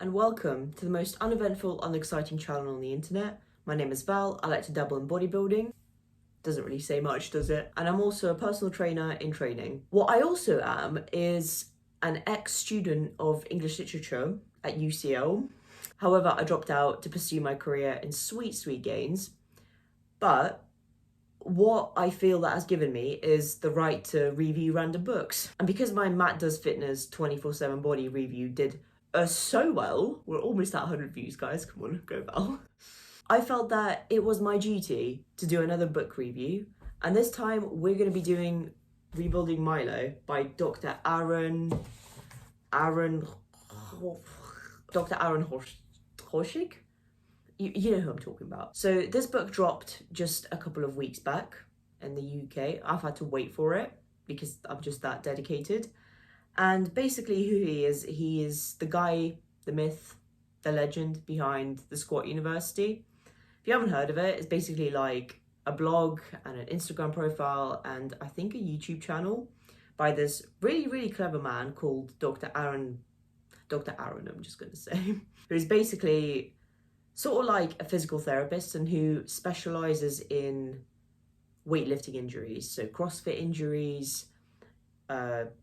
and welcome to the most uneventful, unexciting channel on the internet. My name is Val. I like to dabble in bodybuilding. Doesn't really say much, does it? And I'm also a personal trainer in training. What I also am is an ex-student of English literature at UCL. However, I dropped out to pursue my career in sweet gains. But what I feel that has given me is the right to review random books. And because my Matt Does Fitness 24/7 body review did so well, we're almost at 100 views, guys, come on, go Val. I felt that it was my duty to do another book review, and this time we're going to be doing Rebuilding Milo by Dr. Aaron Horschig? You know who I'm talking about. So this book dropped just a couple of weeks back in the UK. I've had to wait for it because I'm just that dedicated. And basically who he is the guy, the myth, the legend behind the Squat University. If you haven't heard of it, it's basically like a blog and an Instagram profile and I think a YouTube channel by this really clever man called Dr. Aaron, I'm just going to say, who's basically sort of like a physical therapist and who specializes in weightlifting injuries. So CrossFit injuries,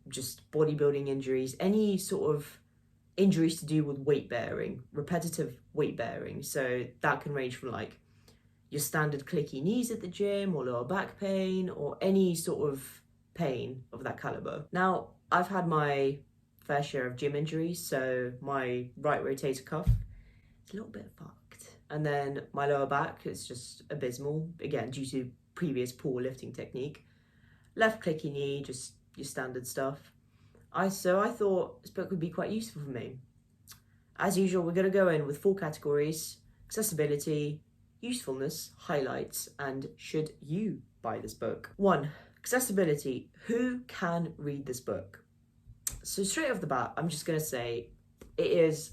just bodybuilding injuries, any sort of injuries to do with weight bearing, repetitive weight bearing. So that can range from like your standard clicky knees at the gym or lower back pain or any sort of pain of that caliber. Now, I've had my fair share of gym injuries. So my right rotator cuff is a little bit fucked. And then my lower back is just abysmal, again, due to previous poor lifting technique. Left clicky knee, just your standard stuff. So I thought this book would be quite useful for me. As usual, we're going to go in with 4 categories: accessibility, usefulness, highlights, and should you buy this book. 1. Accessibility. Who can read this book? So straight off the bat, I'm just going to say it is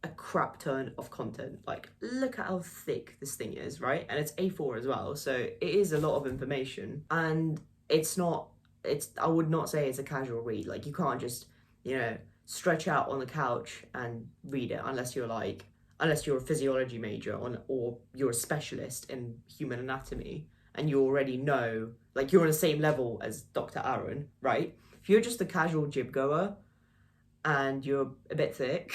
a crap ton of content. Like, look at how thick this thing is, right? And it's A4 as well, so it is a lot of information. And I would not say it's a casual read. Like, you can't just, stretch out on the couch and read it unless you're a physiology major or you're a specialist in human anatomy and you already know, like, you're on the same level as Dr. Aaron, right? If you're just a casual gym goer and you're a bit thick,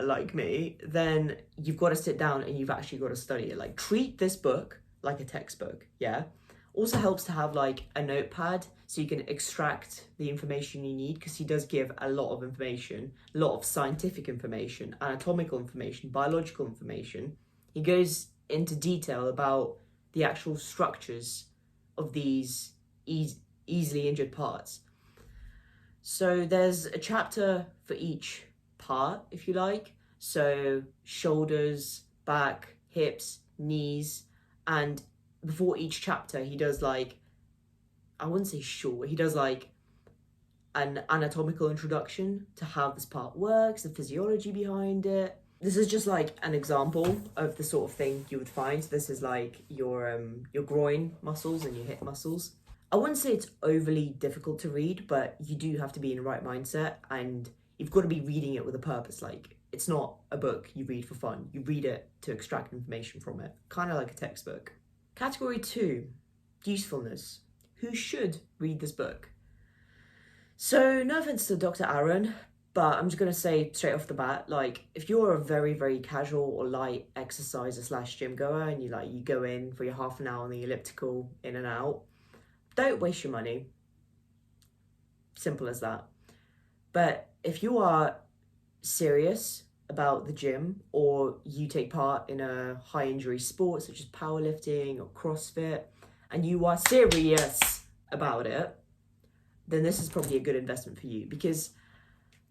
like me, then you've got to sit down and you've actually got to study it. Like, treat this book like a textbook, yeah? Also helps to have like a notepad so you can extract the information you need, because he does give a lot of information, a lot of scientific information, anatomical information, biological information. He goes into detail about the actual structures of these easily injured parts. So there's a chapter for each part, if you like. So shoulders, back, hips, knees, and before each chapter he does like, I wouldn't say short, he does like an anatomical introduction to how this part works, the physiology behind it. This is just like an example of the sort of thing you would find. This is like your groin muscles and your hip muscles. I wouldn't say it's overly difficult to read, but you do have to be in the right mindset and you've got to be reading it with a purpose. Like, it's not a book you read for fun. You read it to extract information from it, kind of like a textbook. Category 2, usefulness. Who should read this book? So, no offense to Dr. Aaron, but I'm just going to say straight off the bat, like, if you're a very casual or light exerciser / gym goer and you go in for your half an hour on the elliptical, in and out, don't waste your money. Simple as that. But if you are serious about the gym, or you take part in a high injury sport such as powerlifting or CrossFit, and you are serious about it, then this is probably a good investment for you, because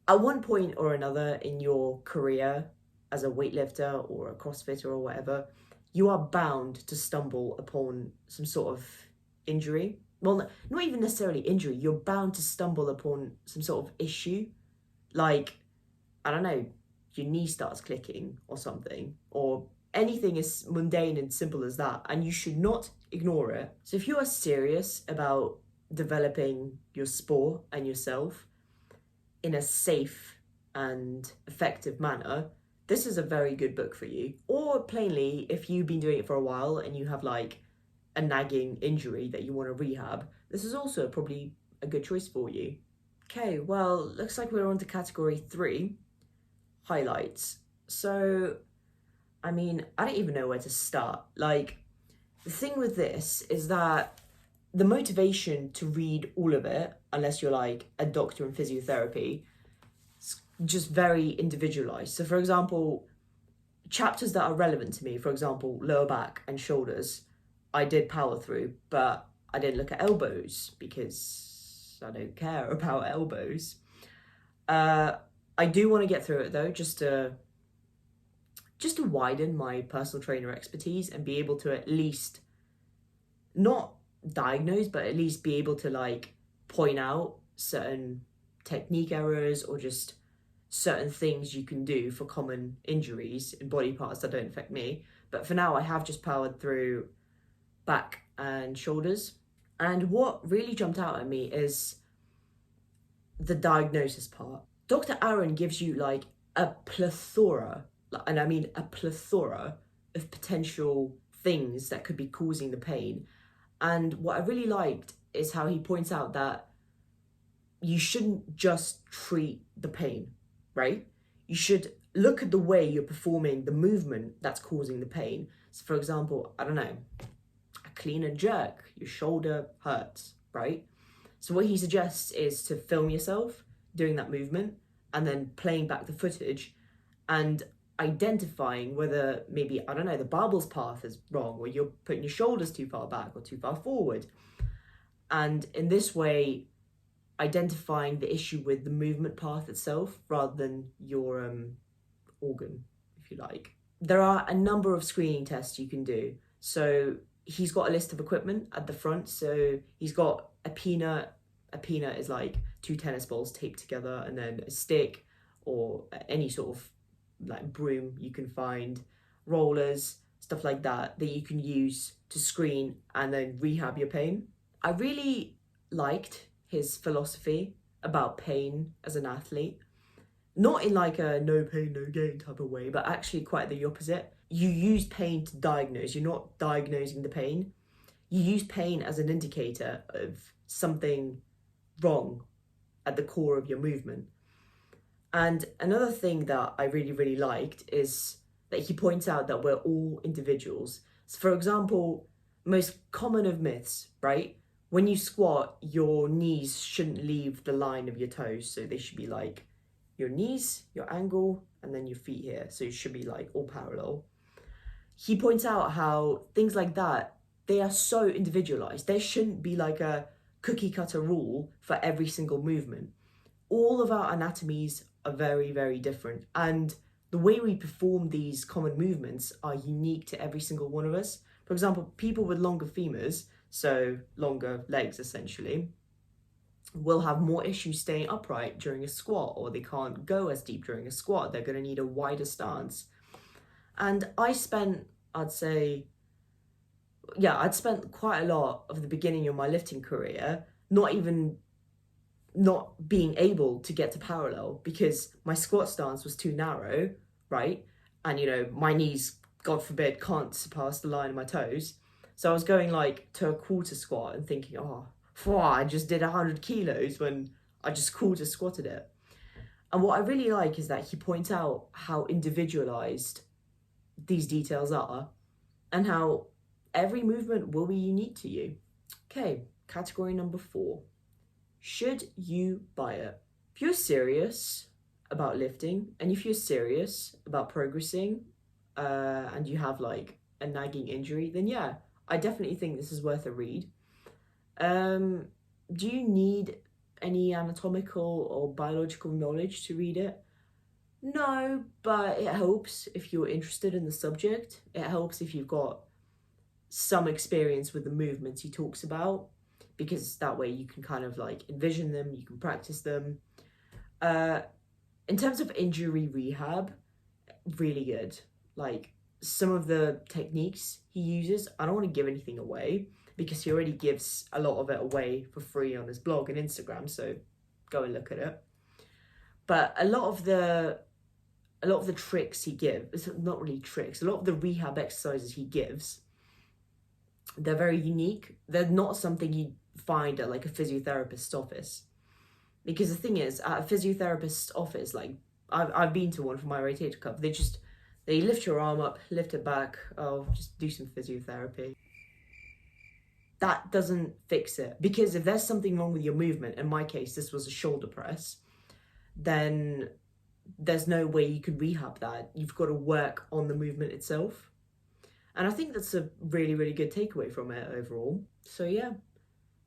at one point or another in your career as a weightlifter or a CrossFitter or whatever, you are bound to stumble upon some sort of injury. Well, not even necessarily injury, you're bound to stumble upon some sort of issue. Like, I don't know, your knee starts clicking or something, or anything as mundane and simple as that, and you should not ignore it. So if you are serious about developing your sport and yourself in a safe and effective manner, this is a very good book for you. Or plainly, if you've been doing it for a while and you have like a nagging injury that you want to rehab, this is also probably a good choice for you. Okay, well, looks like we're on to category 3, highlights. So, I mean, I don't even know where to start. Like, the thing with this is that the motivation to read all of it, unless you're like a doctor in physiotherapy, is just very individualized. So, for example, chapters that are relevant to me, for example, lower back and shoulders, I did power through, but I didn't look at elbows because I don't care about elbows. I do want to get through it though, just to widen my personal trainer expertise and be able to at least not diagnose, but at least be able to like point out certain technique errors or just certain things you can do for common injuries in body parts that don't affect me. But for now, I have just powered through back and shoulders. And what really jumped out at me is the diagnosis part. Dr. Aaron gives you like a plethora, and I mean a plethora of potential things that could be causing the pain. And what I really liked is how he points out that you shouldn't just treat the pain, right? You should look at the way you're performing the movement that's causing the pain. So for example, I don't know, a clean and jerk, your shoulder hurts, right? So what he suggests is to film yourself doing that movement and then playing back the footage and identifying whether maybe, I don't know, the barbell's path is wrong or you're putting your shoulders too far back or too far forward. And in this way, identifying the issue with the movement path itself rather than your organ, if you like. There are a number of screening tests you can do. So he's got a list of equipment at the front. So he's got a peanut. A peanut is like 2 tennis balls taped together, and then a stick or any sort of like broom you can find, rollers, stuff like that you can use to screen and then rehab your pain. I really liked his philosophy about pain as an athlete. Not in like a no pain, no gain type of way, but actually quite the opposite. You use pain to diagnose. You're not diagnosing the pain. You use pain as an indicator of something wrong at the core of your movement. And another thing that I really, really liked is that he points out that we're all individuals. So for example, most common of myths, right? When you squat, your knees shouldn't leave the line of your toes. So they should be like your knees, your angle, and then your feet here. So it should be like all parallel. He points out how things like that, they are so individualized. There shouldn't be like a cookie cutter rule for every single movement. All of our anatomies are very, very different. And the way we perform these common movements are unique to every single one of us. For example, people with longer femurs, so longer legs essentially, will have more issues staying upright during a squat, or they can't go as deep during a squat. They're going to need a wider stance. And I'd spent quite a lot of the beginning of my lifting career not being able to get to parallel because my squat stance was too narrow, right? And, you know, my knees, God forbid, can't surpass the line of my toes. So I was going like to a quarter squat and thinking, I just did 100 kilos when I just quarter squatted it. And what I really like is that he points out how individualized these details are and how every movement will be unique to you. Okay, category number 4. Should you buy it? If you're serious about lifting and if you're serious about progressing and you have like a nagging injury, then yeah, I definitely think this is worth a read. Do you need any anatomical or biological knowledge to read it? No, but it helps if you're interested in the subject. It helps if you've got some experience with the movements he talks about, because that way you can kind of like envision them, you can practice them. In terms of injury rehab, really good. Like some of the techniques he uses, I don't want to give anything away because he already gives a lot of it away for free on his blog and Instagram, so go and look at it. But a lot of the tricks he gives, not really tricks, a lot of the rehab exercises he gives, they're very unique. They're not something you find at like a physiotherapist's office. Because the thing is, at a physiotherapist's office, like I've been to one for my rotator cuff, they lift your arm up, lift it back, oh, just do some physiotherapy. That doesn't fix it. Because if there's something wrong with your movement, in my case, this was a shoulder press, then there's no way you could rehab that. You've got to work on the movement itself. And I think that's a really, really good takeaway from it overall. So yeah,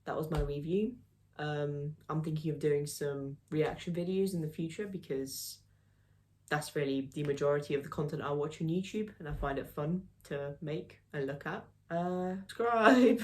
that was my review. I'm thinking of doing some reaction videos in the future because that's really the majority of the content I watch on YouTube, and I find it fun to make and look at. Subscribe!